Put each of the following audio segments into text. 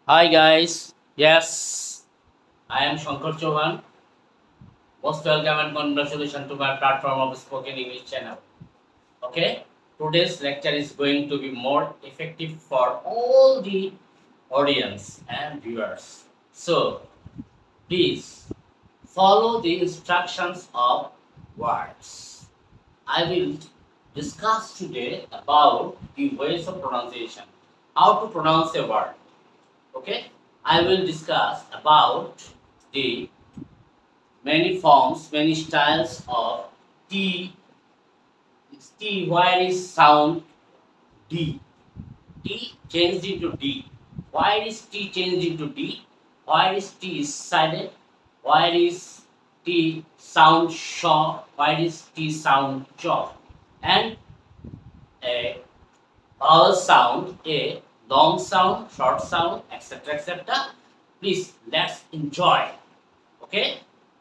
Hi guys, yes, I am Shankar Chauhan. Most welcome and congratulations to my platform of Spoken English channel. Okay, today's lecture is going to be more effective for all the audience and viewers. So please follow the instructions of words. I will discuss today about the ways of pronunciation, how to pronounce a word. Okay, I will discuss about the many forms, many styles of T. T. Where is sound D? T changed into D. Why is T changed into D? Why is T silent? Why is T sound shaw? Why is T sound jaw? And a vowel sound, a long sound, short sound, etc. etc. Please let's enjoy. Okay,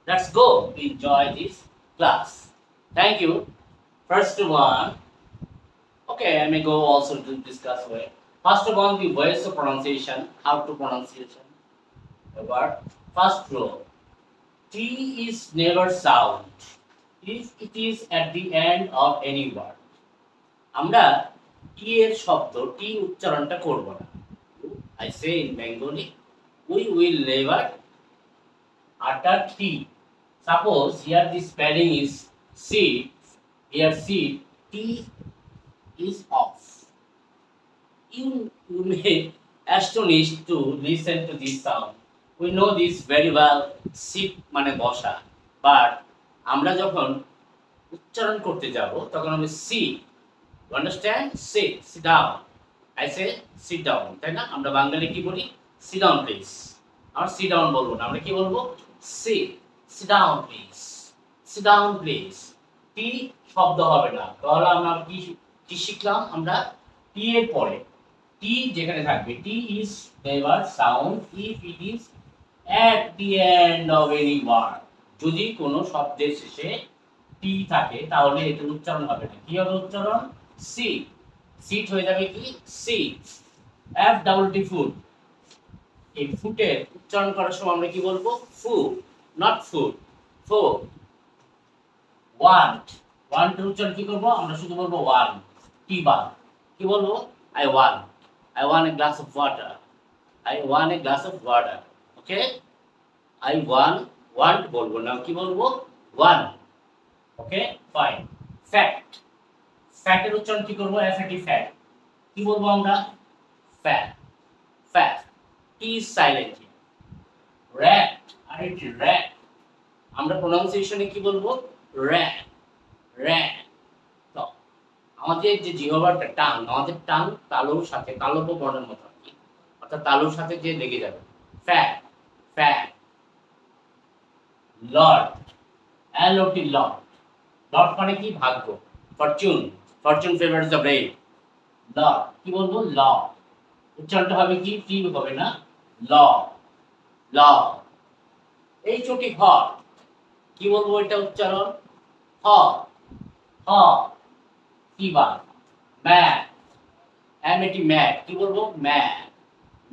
let's go enjoy this class. Thank you. First one, okay, I may go also to discuss way. First one, the ways of pronunciation, how to pronunciation the word. First row, T is never sound if it is at the end of any word. আমরা টি এর শব্দ টি উচ্চারণটা করব না। I say in Bengali, we will never utter T. Suppose here the spelling is C, here C, T is off. You may astonished to listen to this sound. We know this very well, sit মানে বসা, but আমরা যখন উচ্চারণ করতে যাব তখন আমি C, you understand? Sit down. I say sit down, তাই না? আমরা বাঙালি কি বলি? Sit down please. আমরা sit down বলবো না, আমরা কি বলবো? Sit down please. Sit down please. টি শব্দ হবে না। তাহলে আমরা কি শিখলাম? আমরা টি এর পরে টি যেখানে থাকবে, T is never sound if it is at the end of any word. যদি কোনো শব্দের শেষে টি থাকে তাহলে এটার উচ্চারণ হবে না। কি হবে উচ্চারণ? সি। সিট হয়ে যাবে কি? সি। F double T food. এই ফুটের উচ্চারণ করার সময় আমরা কি বলবো? ফু, নট ফুড। ফু। ওয়ান্ট। ওয়ান্টের উচ্চারণ কি করব? আমরা শুধু বলবো ওয়ান। টি বার। কি বলবো? I want. I want a glass of water. I want a glass of water. Okay? I want বলবো না, কি বলবো? One. Okay? Fine. Fact. Fact এর উচ্চারণ কি করব? FAT fat. কি বলবো আমরা? Fat. Fat. T is silent. Rat. আর এটি rat. আমরা প্রোনাউন্সিয়েশনে কি বলবো? Rat. Rat. তো আমাদের যে জিহ্বার টাং, আমাদের টাং তালুর সাথে তালব্য বর্ণের মতো আর কি, অর্থাৎ তালুর সাথে যে লেগে যাবে। Fat, fat. Lord, L O T lord. Lord মানে কি? ভাগ্য। Fortune, fortune favours the brave. Lord, কি বলবো? ল। উচ্চারণটা হবে কি? টি হবে না, ল। ল। এই চটি হ, কি বলবো এটা উচ্চারণ? হ, হ। কি বা? Mat, MAT mat. কি বলবো? Mat,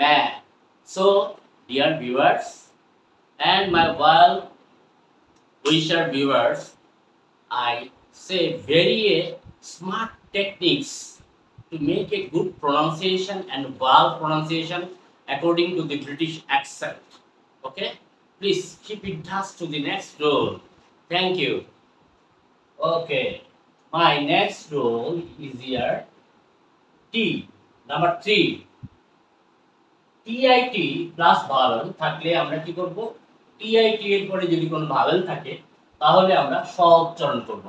mat. So dear viewers and my well wisher viewers, I say very smart techniques to make a good pronunciation and vowel pronunciation according to the British accent. Okay, please keep in touch to the next role. Thank you. Okay, my next role is here T, number 3. TIT plus vowel থাকলে আমরা কি করব? TIT এর পরে যদি কোনো vowel থাকে তাহলে আমরা স উচ্চারণ করব।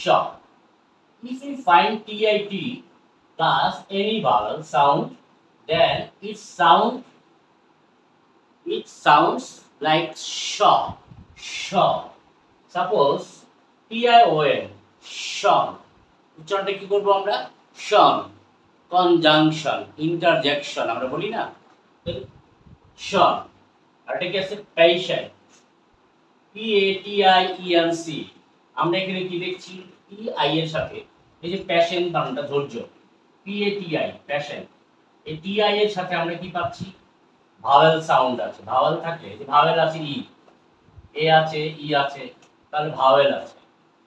স। If we find TIT plus any vowel sound, then it sounds like sh. Sh. Suppose TION, shon. উচ্চারণটা কি করব আমরা? শন। কনজাংশন, ইন্টারজেকশন আমরা বলি না? শন। আর এটা কি আছে? পেশেন্ট। PATIENC। আমরা এখানে কি দেখছি? EI এর সাথে এই যে প্যাশন বানানটা ধৈর্য, PATI প্যাশন, এই TI এর সাথে আমরা কি পাচ্ছি? ভাওয়েল সাউন্ড আছে, ভাওয়েল থাকলে যে ভাওয়েল আছে ই, এ আছে, ই আছে, তাহলে ভাওয়েল আছে।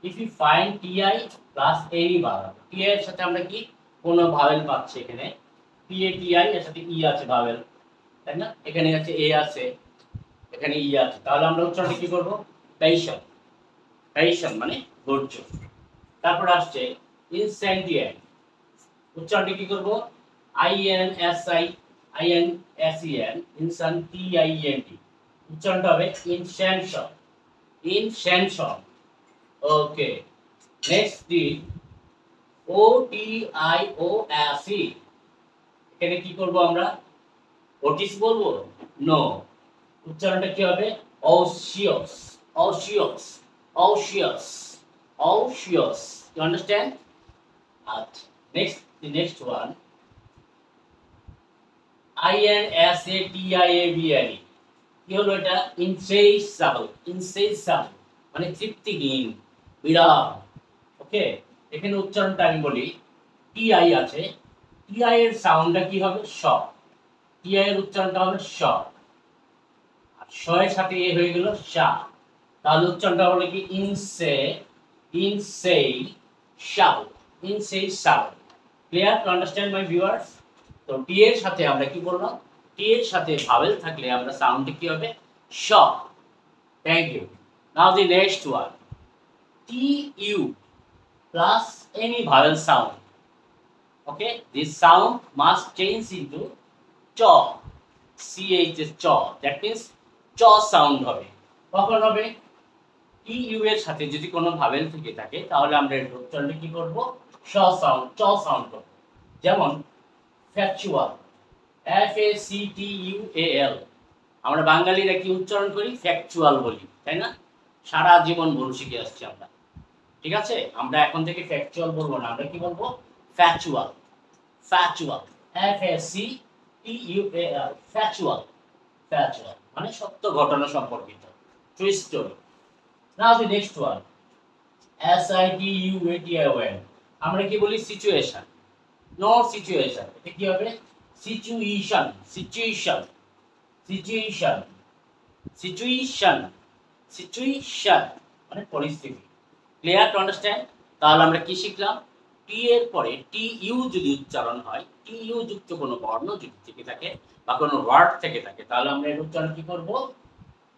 If you find T I plus any vowel, T I এর সাথে আমরা কি কোনো ভাওয়েল পাচ্ছি এখানে, টি এ টি আই এর সাথে ই আছে ভাওয়েল, তাই না? এখানে আছে এ আছে, এখানে ই আছে, তাহলে আমরা উচ্চারণে কি করব? পেশেন্ট, পেশেন্ট মানে ধৈর্য। তারপর আসছে ইনসেন্টিয়েন্ট, উচ্চারণটি কি করব? I N S I, I N S E N, ইনসান টি আই এন টি, উচ্চারণটা হবে ইনসেনশন, ইনসেনশন। Okay, next the O T I O S E, এখানে কি করব আমরা? ওটিস বলবো? নো, উচ্চারণটা কি হবে? অসিয়াস, অসিয়াস, অসিয়াস, অসিয়াস। You understand? আচ্ছা, next, the next one, INSATIABLE, কি হলো এটা? ইনসেইসাবল, ইনসেইসাবল মানে তৃপ্তিহীন, বিরাম। ওকে, এখানে উচ্চারণটা আমি বলি, টিআই আছে, টিআই এর সাউন্ডটা কি হবে? শ, টিআই এর উচ্চারণটা হবে শ, আর শ এর সাথে এ হয়ে গেল শা, তাহলে উচ্চারণটা হলো কি? ইনসে, ইনসেই শাবল, ইনসেই শাবল। Clear to understand my viewers? তো টি এর সাথে আমরা কি বললাম? টি এর সাথে ভাওয়েল থাকলে আমরা সাউন্ড কি হবে? শ। Thank you. Now the next one, T U plus any vowel sound. Okay, this sound must change into চ, CH চ, দ্যাট মিন্স চ সাউন্ড হবে। কখন হবে? টি ইউ এর সাথে যদি কোনো ভাওয়েল থেকে থাকে তাহলে আমরা এর উচ্চারণে কি করব? শ সাউন্ড, চ সাউন্ড করব। যেমন ফ্যাকচুয়াল, FACTUAL, আমরা বাঙালিরা কি উচ্চারণ করি? ফ্যাকচুয়াল বলি, তাই না? সারা জীবন ভুল শিখে আসছি আমরা, ঠিক আছে? আমরা এখন থেকে ফ্যাকচুয়াল বলবো না, আমরা কি বলবো? Factual, factual, FACTUAL, factual, factual মানে সত্য ঘটনা সম্পর্কিত, true story. Now the next one, SITUATION, আমরা কি বলি? সিচুয়েশন, নো সিচুয়েশন, এটা কি হবে? Situation, situation, situation, situation, situation মানে পরিস্থিতি। Clear to understand? তাহলে আমরা কি শিখলাম? টি এর পরে টি ইউ যদি উচ্চারণ হয়, টি ইউ যুক্ত কোনো বর্ণ যদি থেকে থাকে বা কোনো ওয়ার্ড থেকে থাকে, তাহলে আমরা এর উচ্চারণ কি করব?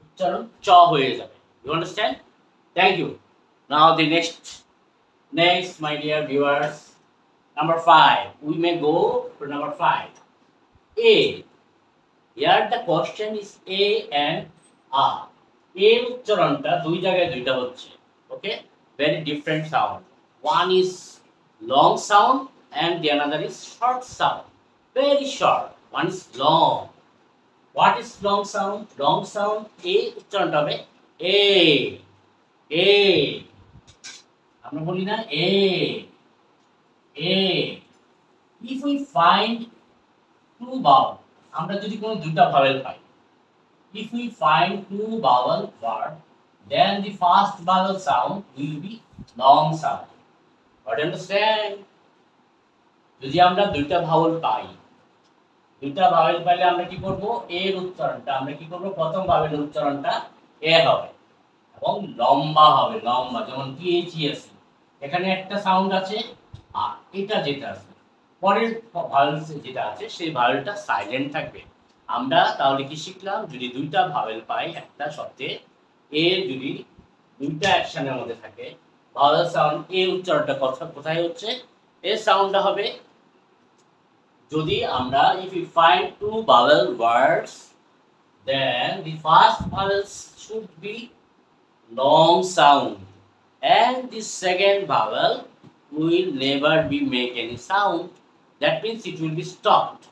উচ্চারণ চ হয়ে যাবে। You understand? Thank you. Now the next my dear viewers, number 5, we may go to number 5, A. Here the question is A and A. A উচ্চারণটা দুই জায়গায় দুইটা হচ্ছে, ওকে, very different sound. One is long sound and the another is short sound, very short. One is long. What is long sound? Long sound A উচ্চারণটা হবে A, A, আমরা বলি না A, A. If we find two vowel, আমরা যদি কোনো দুটো vowel pi, if we find two vowel word, then the first vowel sound will be long sound. What understand? যদি আমরা দুইটা ভাওয়েল পাই, দুইটা ভাওয়েল পাইলে আমরা কি করব? এর উচ্চারণটা আমরা কি করব? প্রথম ভাওয়েলের উচ্চারণটা এ হবে এবং লম্বা হবে, লম্বা, যেমন THES, এখানে একটা সাউন্ড আছে, আর এটা যেটা আছে পরের ভাওয়েল যেটা আছে সেই ভাওয়েলটা সাইলেন্ট থাকবে। আমরা তাহলে কি শিখলাম? যদি দুইটা ভাওয়েল পাই একটা শব্দে, এ যদি দুইটা অ্যাকশনের মধ্যে থাকে, ভাওয়েল সাউন্ড এ উচ্চারণটা কোথায় হচ্ছে? এ সাউন্ডটা হবে যদি আমরা if we find two vowel words, then the first vowels should be long sound and the second vowel will never be make any sound, that means it will be stopped.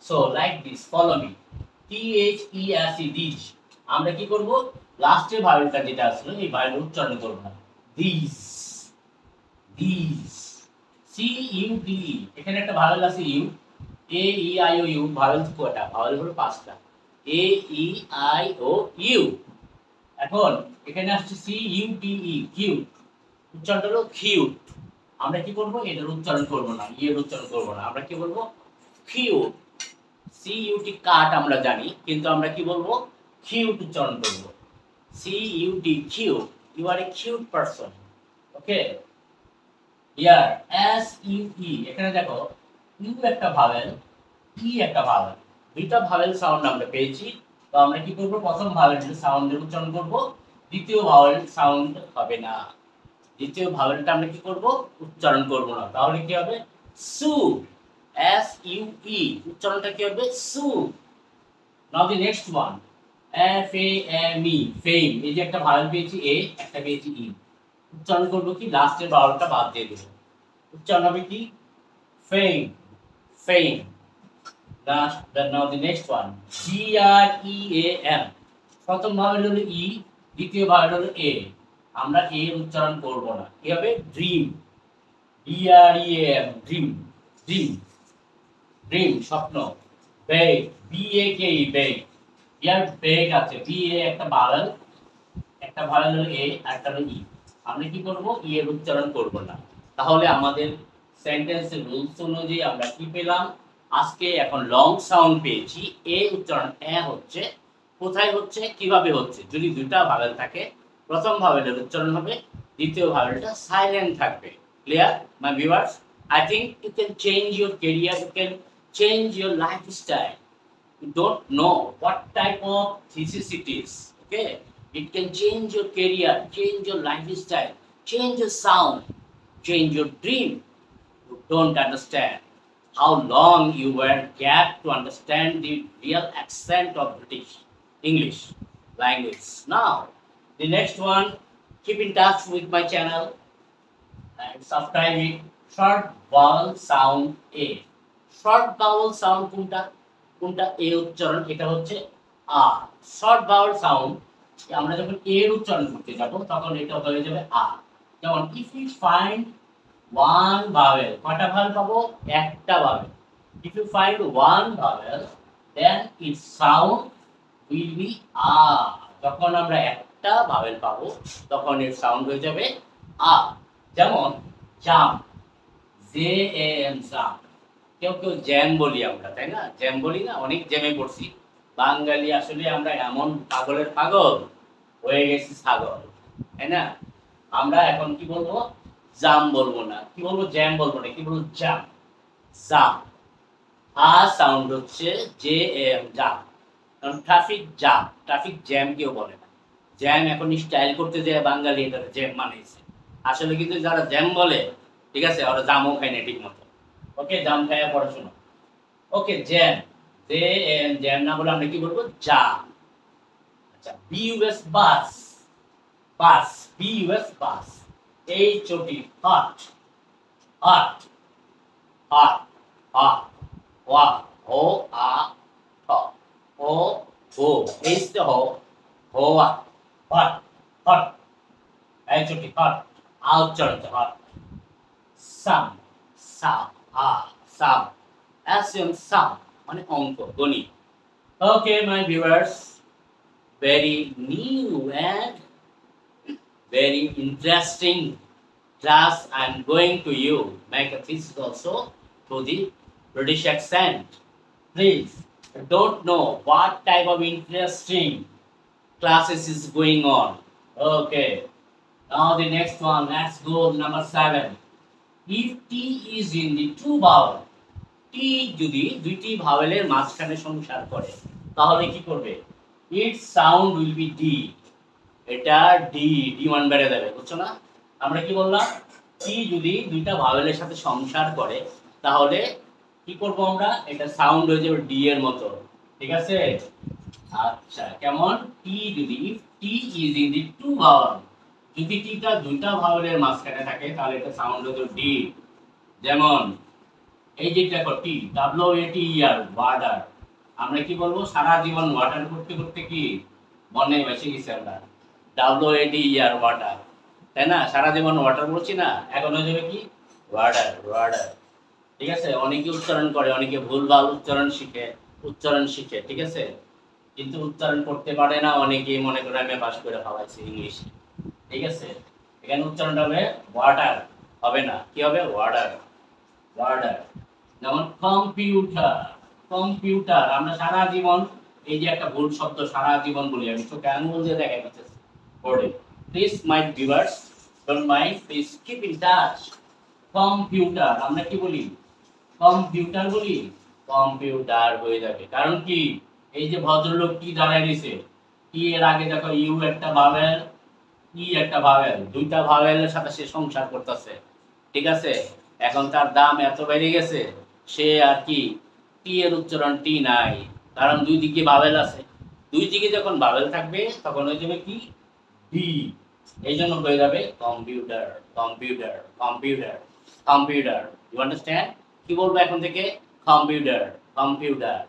So like this, follow me, THESE, আমরা কি করব? লাস্টে ভাওয়েলটা যেটা আসলো এই vowel উচ্চারণ করব না, these, these, CUDE, এখানে একটা ভাওয়েল আছে ইউ, AEIOU, ভাওয়েল কয়টা? ভাওয়েল হলো 5টা, AEIOU। এখন এখানে আসছে CUTE, কিউট, উচ্চারণটা হলো কিউট। আমরা কি করব? এটার উচ্চারণ করব না, এর উচ্চারণ করব না, আমরা কি বলবো? কিউট, সিইউটি কাট আমরা জানি, কিন্তু আমরা কি বলবো, কিউট উচ্চারণ করবো। C U T cute, you are a cute person. Okay, year S U E, এখানে দেখো ইউ একটা ভাওয়েল, ই একটা ভাওয়েল, দুইটা ভাওয়েল সাউন্ড আমরা পেয়েছি। তো আমরা কি করব, প্রথম ভাওয়েলটা সাউন্ডের উচ্চারণ করব, দ্বিতীয় ভাওয়েল সাউন্ড হবে না। দ্বিতীয় ভাওয়েলটা আমরা কি করব, উচ্চারণ করব না। তাহলে কি হবে, সু, এস ইউ ই, উচ্চারণটা কি হবে, সু। Now the next one, F A M E, fame, এই যে একটা ভাওয়েল পেয়েছি এ, একটা পেয়েছি ই, উচ্চারণ করব কি, লাস্টের ভাওয়েলটা বাদ দিয়ে দেব, উচ্চারণ হবে কি, ফেম, ফেম। Now the next one, DREAM, প্রথম ভাওয়েল হলো ই, দ্বিতীয় ভাওয়েল হলো এ, আমরা এ উচ্চারণ করব না। কি হবে, dream, DREAM, dream, dream, dream স্বপ্ন। বেগ, BAKE, বেগ, ইয়ার বেগ আছে, BA একটা ভাওয়েল, একটা ভাওয়েল হলো এ আর একটা হলো ই, আমরা কি করব, ই এর উচ্চারণ করব না। তাহলে আমাদের সেন্টেন্সের রুলস অনুযায়ী আমরা কি পেলাম আজকে, এখন লং সাউন্ড পেয়েছি, এ উচ্চারণ এ হচ্ছে, কোথায় হচ্ছে, কিভাবে হচ্ছে, যদি দুইটা ভাওয়েল থাকে, প্রথম ভাওয়েলের উচ্চারণ হবে, দ্বিতীয় ভাওয়েলটা সাইলেন্ট থাকবে। Clear my viewers? I think you can change your career, you can change your lifestyle. You don't know what type of thesis it is. Okay, it can change your career, change your lifestyle, change your sound, change your dream. You don't understand how long you were gap to understand the real accent of British English language. Now, the next one, keep in touch with my channel and subscribe it. Short vowel sound A. Short vowel sound কোনটা, কোনটা এ উচ্চারণ, এটা হচ্ছে আ। Short vowel sound আমরা যখন এ এর উচ্চারণ করতে যাব তখন এটা হয়ে যাবে আ। যেমন if you find one vowel, কয়টা ভাওয়েল পাবো, একটা ভাওয়েল। If you find one vowel then its sound will be আ। যখন আমরা একটা ভাওয়েল পাবো তখন এর সাউন্ড হয়ে যাবে আ। যেমন জাম, JAM, জাম। কেউ কেউ জ্যাম বলি আমরা, তাই না, জ্যাম বলি না, অনেক জ্যামে পড়ছি। বাঙালি আসলে আমরা এমন পাগলের পাগল হয়ে গেছি ছাগল, তাই না। আমরা এখন কি বলবো, জাম বলবো না, কি বলবো, জ্যাম বলবো না, কি বলবো, জাম, জাম। আ সাউন্ড হচ্ছে JAM, জাম। কারণ ট্রাফিক জাম, ট্রাফিক জ্যাম কেউ বলে না। জ্যাম এখন স্টাইল করতে যায় বাঙালি, এটা জ্যাম মানেছে। আসলে কিন্তু যারা জ্যাম বলে, ঠিক আছে, ওরা জামও খায় না ঠিক মতো। ওকে, জাম খায়া পড়াশোনা। ওকে, জ্যাম, JAM, জ্যাম না বলে আমরা কি বলবো, জাম। আচ্ছা, BUS, বাস, বাস, BUS, বাস। HOT, hot, hot, hot, hot, ওয়া, ও আ ঠ, ও ও, এইচ তে হ, হোয়া, হট, হট, HOT, হট, আ উচ্চারণ হচ্ছে হট। সাম, সাম, সাম, সাম মানে অঙ্ক, গণিত। Okay my viewers, very new and very interesting class. I'm going to you make a thesis also to the British accent. Please don't know what type of interesting classes is going on. Okay, now the next one, let's go number 7. If T is in the two vowel, টি যদি দুইটি ভাওয়েলের মাঝখানে সংসার করে তাহলে কি করবে, it's sound will B D. এটা D, D1 বেড়ে যাবে, বুঝছো না। আমরা কি বললাম, টি যদি দুইটা ভাওয়েলের সাথে সংসার করে তাহলে কি করব আমরা, এটা সাউন্ড হয়ে যাবে ডি এর মতো, ঠিক আছে। আচ্ছা, কেমন, টি যদি, T is in the two vowel, যদি টিটা দুইটা ভাওয়েলের মাঝখানে থাকে তাহলে এটা সাউন্ড হয়ে যাবে ডি। যেমন এই যে দেখো টি, WATER, ওয়াটার। আমরা কি বলবো, সারা জীবন ওয়াটার করতে করতে কি বনে বেঁচে গেছি আমরা, WATER, ওয়াটার, তাই না, সারা জীবন ওয়াটার বলছি না, এখন হয়ে যাবে কি, ওয়াটার, ওয়াটার। ঠিক আছে, অনেকে উচ্চারণ করে, অনেকে ভুলভাল উচ্চারণ শিখে, ঠিক আছে, কিন্তু উচ্চারণ করতে পারে না, অনেকেই মনে করে আমি পাস করে খাওয়াইছি ইংলিশে, ঠিক আছে। এখানে উচ্চারণটা হবে ওয়াটার, হবে না, কি হবে, ওয়াটার, ওয়াটার। যেমন কম্পিউটার, কম্পিউটার। আমরা সারা জীবন এই যে একটা ভুল শব্দ সারা জীবন বলি, আমি চোখে আঙুল দিয়ে দেখাই দিতেছি বোর্ডে। Please my viewers, don't mind, please keep in touch. Computer আমরা কি বলি? কম্পিউটার বলি। কম্পিউটার হয়ে যাবে, কারণ কি এই যে ভদ্রলোক কি দাঁড়ায় দিছে, কি এর আগে দেখো ইউ একটা ভাওয়েল, ই একটা ভাওয়েল, দুইটা ভাওয়েলের সাথে সে সংসার করতেছে, ঠিক আছে? এখন তার দাম এত বেড়ে গেছে, সে আর কি টি এর উচ্চারণ টি নাই, কারণ দুই দিকে ভাওয়েল আছে। দুই দিকে যখন ভাওয়েল থাকবে তখন হয়ে যাবে কি ডি, এই জন্য হয়ে যাবে computer. Computer computer computer, you understand? কি বলবো এখন থেকে? Computer computer.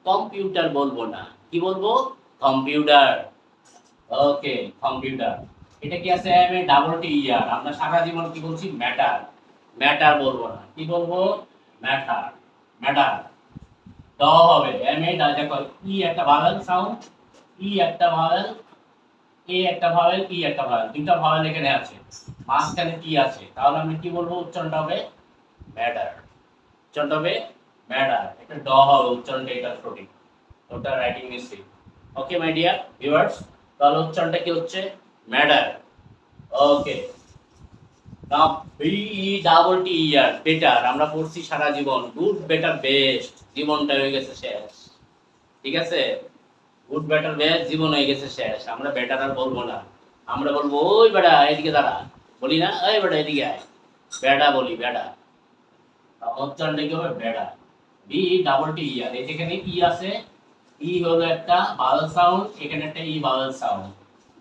কম্পিউটার বলবো না, কি বলবো? কম্পিউটার। ওকে, কম্পিউটার। এটা কি আছে? এম এ ডাবল টি ইয়ার। আমরা সারা জীবন কি বলছি? ম্যাটার। ম্যাটার বলবো না, কি বলবো? ম্যাটার। ম্যাটার। ড হবে এম এ, দেখো ই একটা ভাওয়েল সাউন্ড, ই একটা ভাওয়েল, এ একটা ভাওয়েল, ই একটা ভাওয়েল, দুইটা ভাওয়েল এখানে আছে, মাঝখানে টি আছে, তাহলে আমরা কি বলবো? উচ্চারণটা হবে ম্যাটার। উচ্চারণটা হবে ম্যাটার। এটা ড হবে উচ্চারণটা, এটা সঠিক, ওটা writing mistake. Okay my dear viewers, তাহলে উচ্চারণটা কি হচ্ছে? ম্যাটার। ওকে, নাও বি ডাবল টি ইয়ার, বেটার। আমরা পড়ছি সারা জীবন গুড বেটার বেস্ট, জীবনটা হয়ে গেছে শেষ, ঠিক আছে? গুড বেটার বেস্ট, জীবন হয়ে গেছে শেষ। আমরা বেটার আর বলবো না, আমরা বলবো ওই বেটা এদিকে দাঁড়া, বলি না ওই বেটা এদিকে আয়, বেটা বলি, বেটা। উচ্চারণটা কি হবে? বেটা। বি ডাবল টি ইয়ার, এই যেখানে ই আছে, ই হলো একটা ভাওয়েল সাউন্ড, এখানে একটা ই ভাওয়েল সাউন্ড,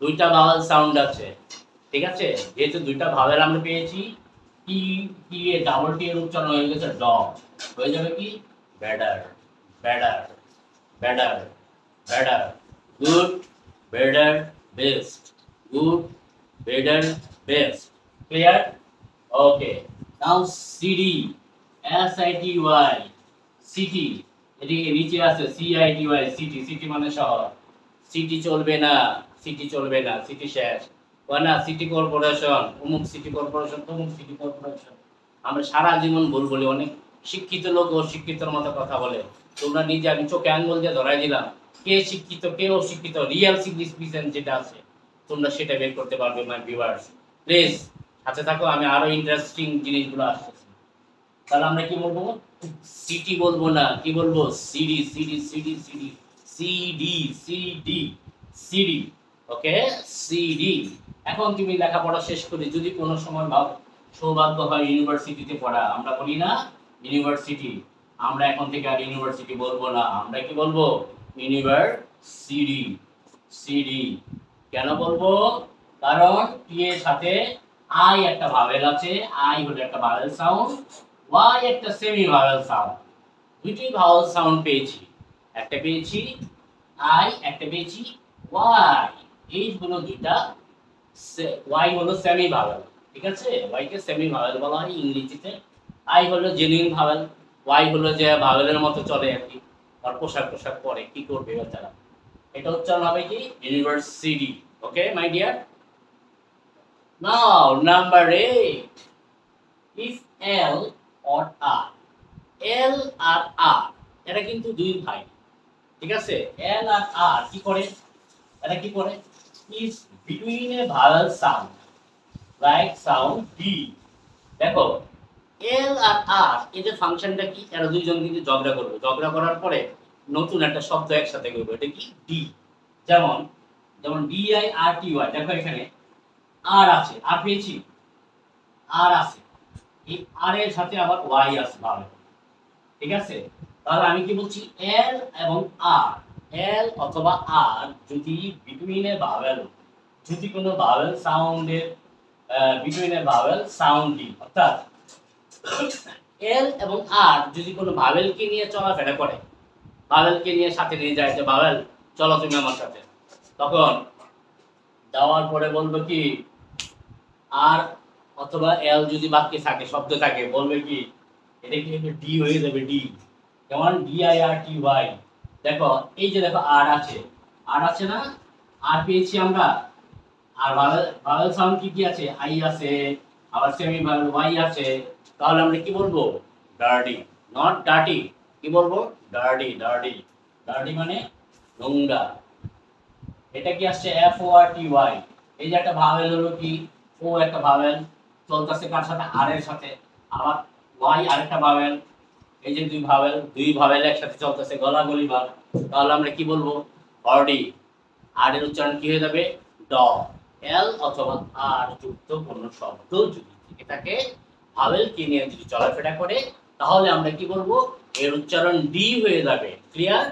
দুইটা ভাওয়েল সাউন্ড আছে, ঠিক আছে? যেহেতু দুইটা ভাওয়েল আমরা পেয়েছি, ই ই এর ডাবল টি এর উচ্চারণ হয়ে গেছে ড, হয়ে যাবে কি? Better. Better better better. Good better best, good better best. Clear? Okay, now city, S I T Y, city, এদিকে নিচে আছে C I T Y, city. City মানে শহর। সিটি চলবে না, সিটি চলবে না, সিটি শেষ। না সিটি কর্পোরেশন, অমুক সিটি কর্পোরেশন, তমুক সিটি কর্পোরেশন। আমরা সারা জীবন ভুল বলি, অনেক শিক্ষিত লোক অশিক্ষিতর মতো কথা বলে। তোমরা নিজে, আমি চোখে আঙ্গুল দিয়ে ধরাই দিলাম কে শিক্ষিত কে অশিক্ষিত, রিয়েল সিগনিফিকেন্স যেটা আছে তোমরা সেটা বের করতে পারবে মাই ভিউয়ার্স। প্লিজ সাথে থাকো, আমি আরো ইন্টারেস্টিং জিনিসগুলো আসতেছি। তাহলে আমরা কি বলবো? সিটি বলবো না, কি বলবো? CD CD CD CD CD CD CD. Okay, CD. এখন তুমি লেখাপড়া শেষ করে যদি কোনো সময় সৌভাগ্য হয় ইউনিভার্সিটিতে পড়া, আমরা বলি না ইউনিভার্সিটি, আমরা এখন থেকে আর ইউনিভার্সিটি বলবো না, আমরা কি বলবো? ইউনিভার্সিটি। সিডি কেন বলবো? কারণ টি এর সাথে আই একটা ভাওয়েল আছে, আই হলো একটা ভাওয়েল সাউন্ড, ওয়াই একটা সেমি ভাওয়েল সাউন্ড। দুইটি ভাওয়েল সাউন্ড পেয়েছি, একটা পেয়েছি আই, একটা পেয়েছি ওয়াই। এই হলো দুইটা, ওয়াই হলো সেমি ভাওয়েল, ঠিক আছে? ওয়াই কে সেমি ভাওয়েল বলা হয় ইংরেজিতে। আই হলো জেনুইন ভাওয়েল, ওয়াই হলো যে ভাওয়েলের মতো চলে আর কি, আর পোশাক পোশাক পরে কি করবে বাচ্চারা। এটা উচ্চারণ হবে কি? University. Okay my dear, now number 8, if L or R, L আর R এরা কিন্তু দুই ভাই, ঠিক আছে? L আর R কি করে? এরা কি করে? is between a vowel sound like sound D। দেখো L আর R এদের ফাংশনটা কি? এরা দুইজন কিন্তু ঝগড়া করবে, ঝগড়া করার পরে নতুন একটা শব্দ একসাথে করবে, এটা কি? ডি। যেমন যেমন D I R T Y, দেখো এখানে আর আছে, আর পেয়েছি, আর আছে, এই আর এর সাথে আবার ওয়াই আছে ভাবে, ঠিক আছে? তাহলে আমি কি বলছি? এল এবং আর, এল অথবা আর যদি বিটুইন এ ভাওয়েল, যদি কোনো ভাওয়েল সাউন্ডের বিটুইন এ ভাওয়েল সাউন্ড ডি, অর্থাৎ এল এবং আর যদি কোনো ভাওয়েলকে নিয়ে চলাফেরা করে, ভাওয়েলকে নিয়ে সাথে নিয়ে যায় যে ভাওয়েল চলো তুমি আমার সাথে, তখন যাওয়ার পরে বলবো কি? আর অথবা এল যদি বাক্যে থাকে, শব্দ থাকে, বলবে কি? এটা কি ডি হয়ে যাবে, ডি। যেমন D I R T Y, দেখো এই যে দেখো আর আছে, আর আছে না? আর পেয়েছি আমরা, আর ভাওয়েল সাউন্ড কি কি আছে? আই আছে, আবার সেমি ভাওয়েল ওয়াই আছে, তাহলে আমরা কি বলবো? ডার্টি, নট ডার্টি, কি বলবো? Dirty, dirty. ডার্টি মানে নোংরা। এটা কি আসছে? এফ ও আর টি ওয়াই। এই যে একটা ভাওয়েল হলো কি, ও একটা ভাওয়েল চলতেছে কার সাথে? আর এর সাথে। আবার ওয়াই আরেকটা ভাওয়েল। এই যে দুই ভাওয়েল একসাথে চলতেছে, গলাগলি ভাব। তাহলে আমরা কি বলবো? অডি। আর এর উচ্চারণ কি হয়ে যাবে? ড। এল অথবা আর যুক্ত কোনো শব্দ যদি থেকে থাকে, ভাওয়েল কে নিয়ে যদি চলাফেরা করে, তাহলে আমরা কি বলবো? এর উচ্চারণ ডি হয়ে যাবে। ক্লিয়ার?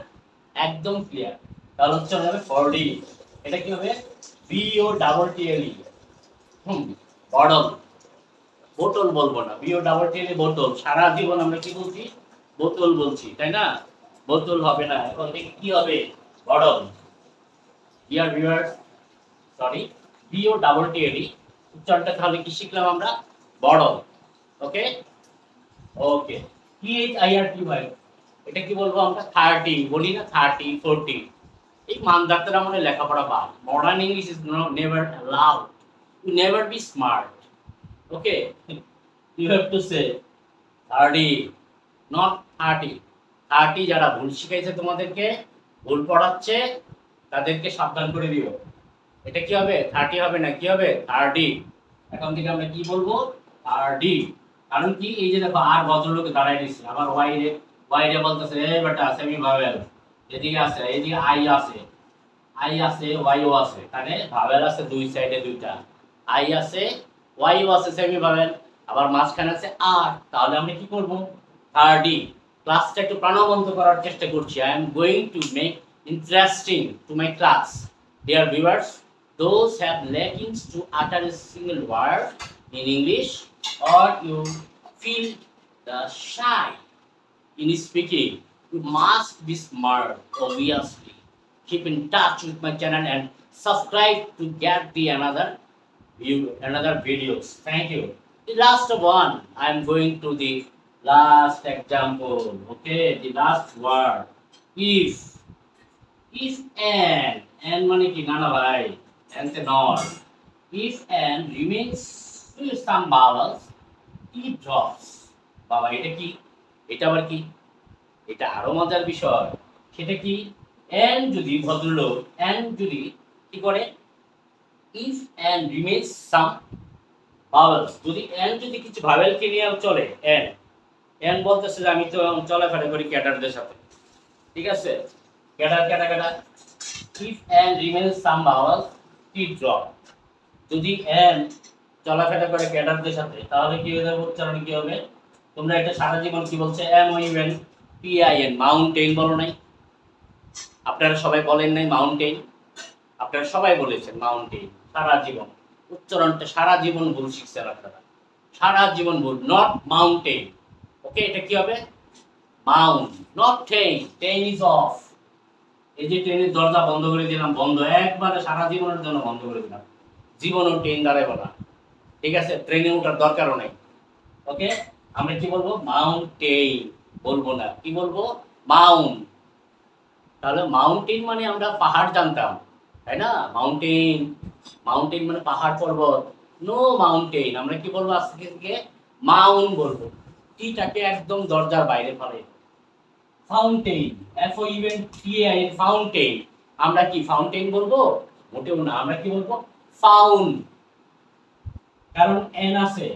একদম ক্লিয়ার। তাহলে উচ্চারণ হবে ফরডি। এটা কি হবে? B O double T L ই। বটল। বোতল বলবো না, B O double T L ই বোতল। সারা জীবন আমরা কি বলছি? বোতল বলছি, তাই না? বোতল হবে না, এখন থেকে কি হবে? Bottle. Dear viewers, sorry, B O double T L E উচ্চারণটা তাহলে কি শিখলাম আমরা? Bottle. Okay okay. T H I R T Y, এটা কি বলবো আমরা? 30 বলি না? 30 40। এই মানদারদের আমলে লেখাপড়া বাদ। Modern English is never allowed to never be smart. Okay, you have to say 30, not 30। 30 যারা ভুল শিখাইছে তোমাদেরকে, ভুল পড়াচ্ছে, তাদেরকে সাবধান করে দিও। এটা কি হবে? 30 হবে না, কি হবে? 30। এখন থেকে আমরা কি বলবো? 30। কারণ কি? এই যে দেখো, আর ভদ্রলোকে দাঁড়ায় দিচ্ছে, আমার ওয়াইরে বলতেছে, এ বেটা সেমি ভাওয়েল, এদিকে আছে, এদিকে আই আছে, আই আছে, ওয়াইও আছে। মানে ভাওয়েল আছে দুই সাইডে দুইটা, আই আছে, ওয়াইও আছে সেমি ভাওয়েল, আবার মাঝখানে আছে আর। তাহলে আমরা কি করব? 30। ক্লাসটা একটু প্রাণবন্ত করার চেষ্টা করছি। I am going to make interesting to my class. Dear viewers, those have lackings to utter a single word in English, or you feel the shy in speaking, you must be smart, obviously. Keep in touch with my channel and subscribe to get the another videos. Thank you. The last one, I am going to the last example. Okay, the last word. If. If and মানে কি? না না ভাই, and তে not. If and remains to some vowels, it drops. বাবা, এটা কি? এটা আবার কি? এটা আরো মজার বিষয়। সেটা কি? and যদি ভদ্রলোক, and যদি কি করে? if and remains some vowels, যদি and যদি কিছু ভাওয়েলকে নিয়ে চলে, and বলতেছে যে আমি তো চলাফেরা করি ক্যাডারদের সাথে, ঠিক আছে? Cadre cadre cadre. if and remains some vowels, it drop. যদি and চলাফেরা করে ক্যাডারদের সাথে, তাহলে কি হয়ে যাবে? উচ্চারণ কি হবে? তোমরা এটা সারা জীবন কি বলছে? M O U N P I N, mountain বলো নাই? আপনারা সবাই বলেন নাই মাউন্টেন? আপনারা সবাই বলেছেন মাউন্টেন সারা জীবন। উচ্চারণটা সারা জীবন ভুল শিখছেন আপনারা, সারা জীবন ভুল। Not mountain. ওকে, এটা কি হবে? Mount, not train. Train is of. এই যে ট্রেনের দরজা বন্ধ করে দিলাম, বন্ধ, একবারে সারা জীবনের জন্য বন্ধ করে দিলাম। জীবনও ট্রেন দাঁড়াবে না, ঠিক আছে? ট্রেনে ওঠার দরকারও নেই। ওকে, আমরা কি বলবো? মাউন্টেন বলবো না, কি বলবো? মাউন্ট। তাহলে মাউন্টেন মানে আমরা পাহাড় জানতাম, তাই না? মাউন্টেন, মাউন্টেন মানে পাহাড় পর্বত। নো মাউন্টেন, আমরা কি বলবো আজকে থেকে? মাউন্ট বলবো। টিটাকে একদম দরজার বাইরে ফেলে। Fountain, F O U N T A I N, fountain. আমরা কি ফাউন্টেন বলবো? মোটেও না, আমরা কি বলবো? ফাউন্ট। কারণ এন আছে,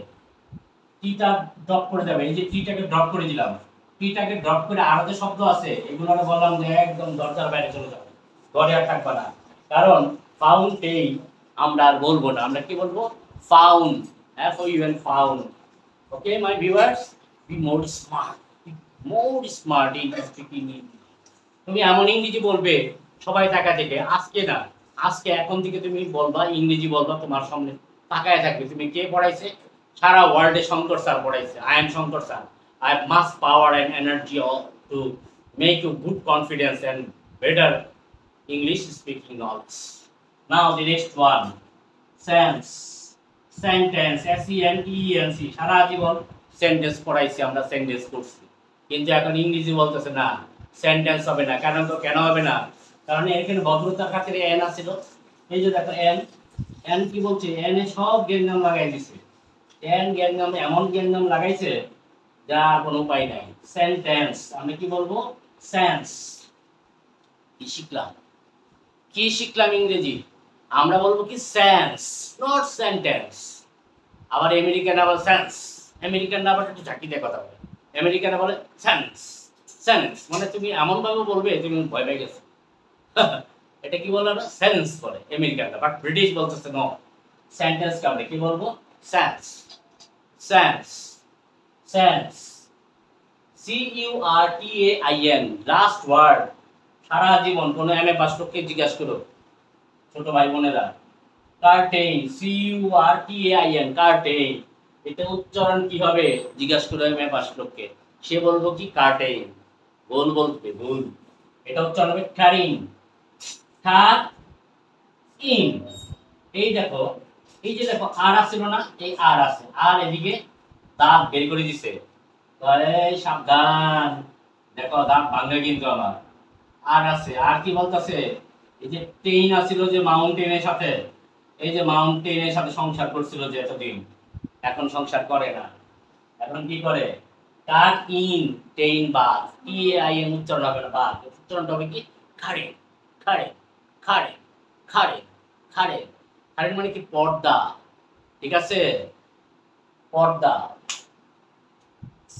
টিটা ড্রপ করে যাবে। এই যে টিটাকে ড্রপ করে দিলাম, টিটাকে ড্রপ করে আরো যে শব্দ আছে এগুলো আমি বললাম যে একদম দরজার বাইরে চলে যাবে, ঘরে আর থাকবে না। কারণ ফাউন্টেন আমরা আর বলবো না, আমরা কি বলবো? Fount, F O U N, fount. Okay my viewers, be more smart, more smart in speaking English. তুমি এমন ইংরেজি বলবে সবাই তাকা থেকে, আজকে না, আজকে এখন থেকে তুমি বলবা, ইংরেজি বলবা, তোমার সামনে তাকায় থাকবে। তুমি কে পড়াইছে? সারা ওয়ার্ল্ডে শঙ্কর স্যার পড়াইছে। I am Shankar sir. I have much power and energy to make you good confidence and better English speaking knowledge. Now the next one, sense, sentence, S-E-N-T-E-N-C. Sara Jibon sentence পড়াইছি আমরা, সেন্টেন্স করছি, কিন্তু এখন ইংরেজি বলতেছে না, sentence হবে না। কেন হবে না? কারণ এখানে ভদ্রতার খাতিরে এন আছিল। এই যে দেখো এন, এন কি বলছে? এন এ সব জ্ঞান নাম লাগাই দিছে। এন জ্ঞান নাম, এমন জ্ঞান নাম লাগাইছে যার কোনো উপায় নাই। সেন্টেন্স আমরা কি বলবো? সেন্স। কি শিখলাম? কি শিখলাম ইংরেজি? আমরা বলবো কি সেন্স, নট সেন্টেন্স। আবার আমেরিকান আবার সেন্স, আমেরিকান আবার একটু ঝাঁকি দিয়ে কথা বলে। আমেরিকান বলে সেন্স। সেন্স মানে তুমি এমন ভাবে বলবে তুমি ভয় পেয়ে গেছো। এটা কি বলে না? সেন্স বলে আমেরিকানরা, বাট ব্রিটিশ বলতেছে নো। সেন্টেন্স কে আমরা কি বলবো? Sense. Sense. Sense. CURTAIN last word. সারা জীবন কোন এমএ পাস লোককে জিজ্ঞাসা করো, ছোট ভাই বোনেরা, কার্টেইন, CURTAIN কার্টেইন, এটা উচ্চারণ কি হবে জিজ্ঞাসা করো এমএ পাস লোককে, সে বলবো কি কার্টেইন। ভুল বলবে, ভুল। এটা উচ্চারণ হবে কারিন। ইন। এই দেখো, এই যে দেখো আর আছিল না, এই আর আছে, আর এদিকে দাঁত বের করে দিছে। এই সাবধান, দেখো দাঁত ভাঙবে কিন্তু আমার। আর আছে, আর কি বলতেছে? এই যে টেইন আছিল যে মাউন্টেনের সাথে, এই যে মাউন্টেনের সাথে সংসার করছিল যে এতদিন, এখন সংসার করে না, এখন কি করে? কার ইন, টেইন বাদ, TAIN উচ্চারণ হবে না, বাদ উচ্চারণটা হবে কি? খাড়ে। খাড়ে। খাড়ে। খাড়ে। খাড়ে। খাড়ে মানে কি? পর্দা। ঠিক আছে? পর্দা।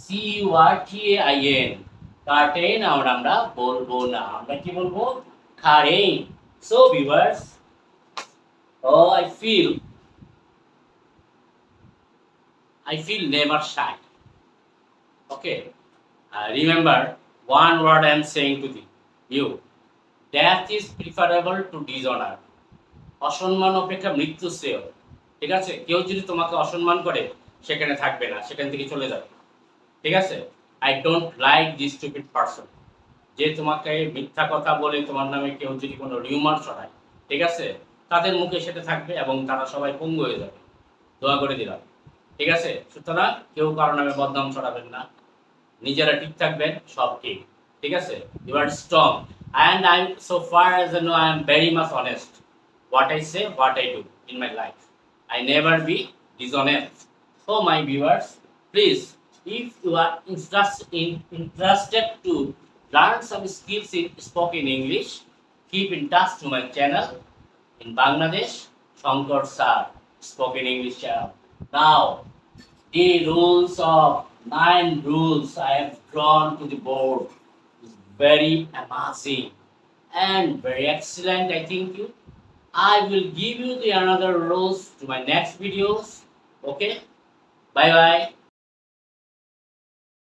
CURTAIN কার্টেন আমরা বলবো না, আমরা কি বলবো? খাড়েন। So viewers, I feel never shy. Okay. Remember one word I am saying to you. Death is preferable to dishonor. অসম্মান অপেক্ষা মৃত্যু শ্রেয়। ঠিক আছে? কেউ যদি তোমাকে অসম্মান করে সেখানে থাকবে না, সেখান থেকে চলে যাবে। ঠিক আছে? I don't like this stupid person. যে তোমাকে মিথ্যা কথা বলে তোমার নামে কেউ যদি কোনো রিউমার ছড়ায়, ঠিক আছে, তাদের মুখে সেটা থাকবে এবং তারা সবাই পঙ্গু হয়ে যাবে। দোয়া করে দিলাম। ঠিক আছে? সুতরাং কেউ কারো নামে বদনাম ছড়াবেন না, নিজেরা ঠিক থাকবেন, সব ঠিক। ঠিক আছে? You are strong and I'm so far as I know I am very much honest. What I say, what I do in my life. I never be dishonest. So my viewers, please, if you are interested to learn some skills in spoken English, keep in touch to my channel in Bangladesh, Shankar Sir Spoken English channel. Now, the rules of 9 rules I have drawn to the board is very amazing and very excellent. I think you. I will give you the another rules to my next videos. Okay. Bye bye.